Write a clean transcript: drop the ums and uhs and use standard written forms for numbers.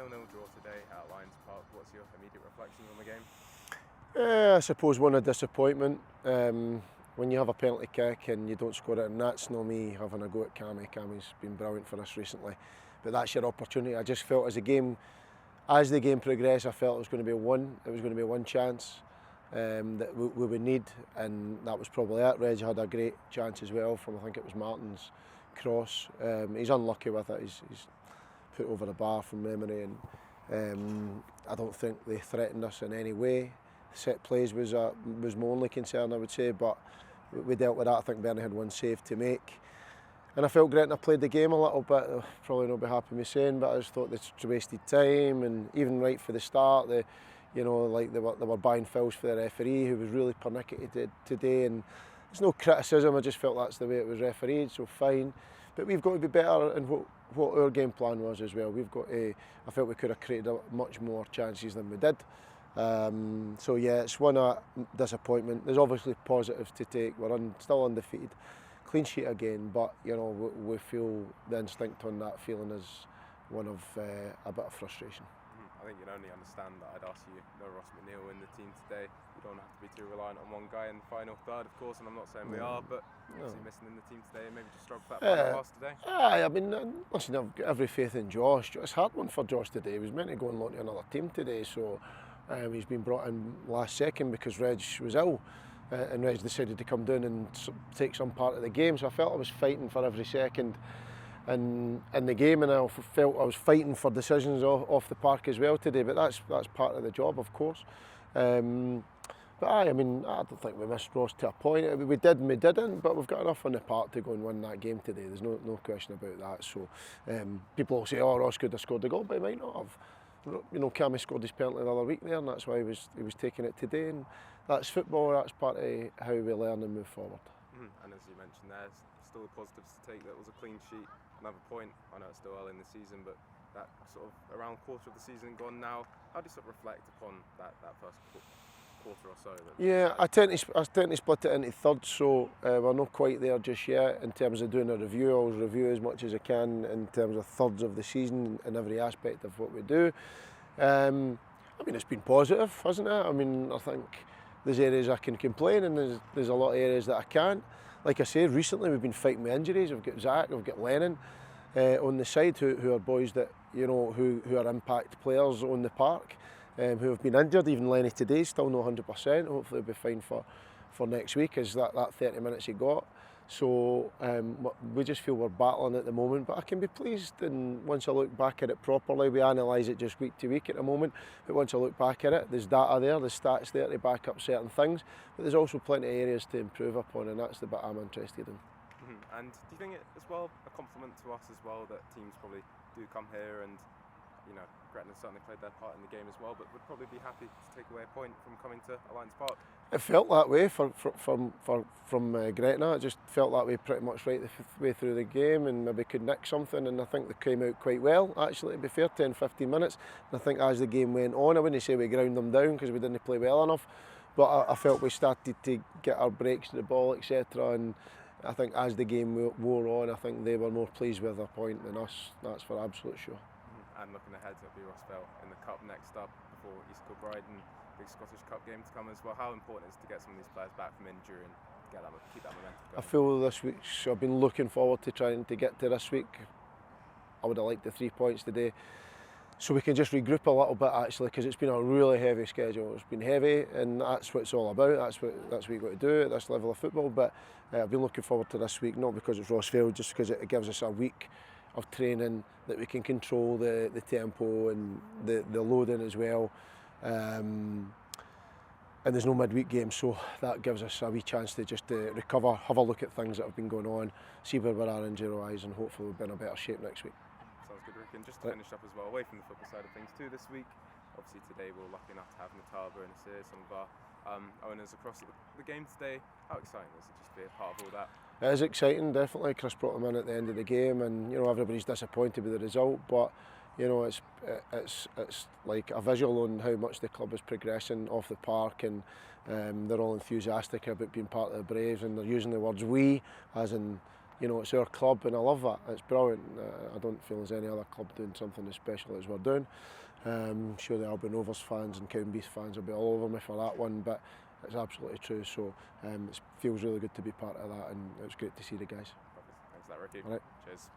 0-0 draw today at Lions Park. What's your immediate reflections on the game? I suppose one of disappointment. When you have a penalty kick and you don't score it, and that's not me having a go at Cammy. Cammy's been brilliant for us recently, but that's your opportunity. I just felt as the game progressed, I felt it was going to be one chance that we would need, and that was probably it. Reg had a great chance as well from, I think it was Martin's cross. He's unlucky with it. He's put over the bar from memory, and I don't think they threatened us in any way. Set plays was my only concern, I would say, but we dealt with that. I think Bernie had one save to make, and I felt Gretna played the game a little bit. Probably not be happy with me saying, but I just thought they wasted time, and even right for the start, they were buying fouls for the referee, who was really pernickety today. And there's no criticism. I just felt that's the way it was refereed, so fine. But we've got to be better in what our game plan was as well. I felt we could have created much more chances than we did. So yeah, it's one disappointment. There's obviously positives to take. We're still undefeated, clean sheet again, but we feel the instinct on that feeling is one of a bit of frustration. I think you'd only understand that I'd ask you no Ross McNeil in the team today. You don't have to be too reliant on one guy in the final third, of course, and I'm not saying we are, but obviously missing in the team today, maybe just struggle for that final pass today. I mean, listen, I've got every faith in Josh. It's a hard one for Josh today. He was meant to go and loan to another team today, so he's been brought in last second because Reg was ill, and Reg decided to come down and take some part of the game, so I felt I was fighting for every second in the game, and I felt I was fighting for decisions off the park as well today, but that's part of the job, of course. But I don't think we missed Ross to a point. We did and we didn't, but we've got enough on the park to go and win that game today. There's no question about that. So people will say, oh, Ross could have scored the goal, but he might not have. Cammy scored his penalty the other week there, and that's why he was taking it today. And that's football. That's part of how we learn and move forward. And as you mentioned, there's still the positives to take. That was a clean sheet. Another point. I know it's still early in the season, but that sort of around quarter of the season gone now. How do you sort of reflect upon that first quarter or so? Yeah, I tend to split it into thirds, so we're not quite there just yet in terms of doing a review. I always review as much as I can in terms of thirds of the season in every aspect of what we do. It's been positive, hasn't it? I think there's areas I can complain, and there's a lot of areas that I can't. Like I said, recently we've been fighting with injuries. We've got Zach, we've got Lennon on the side, who are boys that who are impact players on the park, who have been injured. Even Lenny today, still not 100%. Hopefully he'll be fine for next week, as that 30 minutes he got. So we just feel we're battling at the moment, but I can be pleased, and once I look back at it properly, we analyse it just week to week at the moment, but once I look back at it, there's data there, there's stats there to back up certain things, but there's also plenty of areas to improve upon, and that's the bit I'm interested in. And do you think it as well a compliment to us as well that teams probably do come here, and Gretna certainly played their part in the game as well, but would probably be happy to take away a point from coming to Lions Park? It felt that way from Gretna. It just felt that way pretty much right the way through the game, and maybe could nick something, and I think they came out quite well, actually, to be fair, 10-15 minutes. And I think as the game went on, I wouldn't say we ground them down because we didn't play well enough, but I felt we started to get our breaks to the ball, etc. And I think as the game wore on, I think they were more pleased with their point than us. That's for absolute sure. And looking ahead, it'll be Waddell in the Cup next up before East Kilbride, and big Scottish Cup game to come as well. How important is it to get some of these players back from injury and keep that momentum going? I feel this week, I've been looking forward to trying to get to this week. I would have liked the 3 points today, so we can just regroup a little bit, actually, because it's been a really heavy schedule. It's been heavy, and that's what it's all about. That's what you've got to do at this level of football. But I've been looking forward to this week, not because it's Rossville, just because it gives us a week of training that we can control the tempo and the loading as well, and there's no midweek game, so that gives us a wee chance to just recover, have a look at things that have been going on, see where we are injury-wise, and hopefully we'll be in a better shape next week. Sounds good, Rick. And just to finish up as well, away from the football side of things too this week, obviously today we're lucky enough to have Nataba and Asir, some of our owners across the game today. How exciting is it just to be a part of all that? It is exciting, definitely. Chris brought them in at the end of the game, and everybody's disappointed with the result, but it's like a visual on how much the club is progressing off the park, and they're all enthusiastic about being part of the Braves, and they're using the words "we" as in you know, it's our club, and I love that. It's brilliant. I don't feel there's any other club doing something as special as we're doing. I'm sure the Albion Rovers fans and Cowdenbeath fans will be all over me for that one, but it's absolutely true. So it feels really good to be part of that, and it was great to see the guys. Thanks for that, Ricky. All right. Cheers.